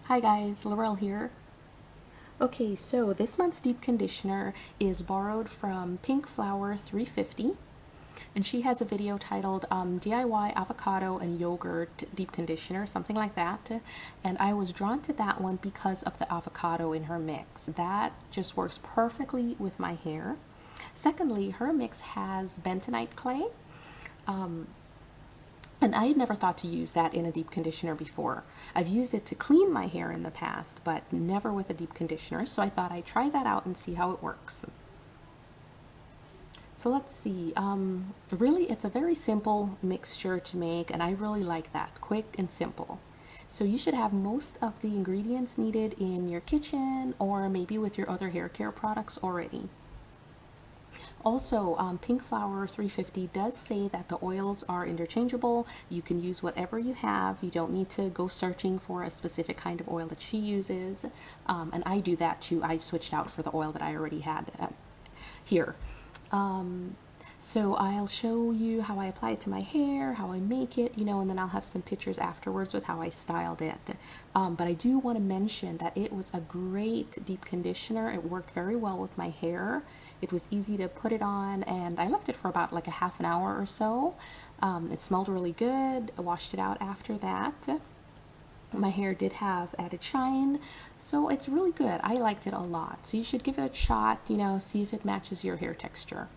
Hi guys, Laurel here. Okay, so this month's deep conditioner is borrowed from Pink Flower 350, and she has a video titled DIY Avocado and Yogurt Deep Conditioner, something like that. And I was drawn to that one because of the avocado in her mix. That just works perfectly with my hair. Secondly, her mix has bentonite clay. And I had never thought to use that in a deep conditioner before. I've used it to clean my hair in the past, but never with a deep conditioner. So I thought I'd try that out and see how it works. So let's see. Really, it's a very simple mixture to make, and I really like that. Quick and simple. So you should have most of the ingredients needed in your kitchen or maybe with your other hair care products already. Also, Pink Flower 350 does say that the oils are interchangeable. You can use whatever you have. You don't need to go searching for a specific kind of oil that she uses. And I do that too. I switched out for the oil that I already had here. So I'll show you how I apply it to my hair, how I make it, and then I'll have some pictures afterwards with how I styled it. But I do want to mention that it was a great deep conditioner. It worked very well with my hair. It was easy to put it on, and I left it for about like a half an hour or so. It smelled really good. I washed it out after that. My hair did have added shine, so it's really good. I liked it a lot. So you should give it a shot, see if it matches your hair texture.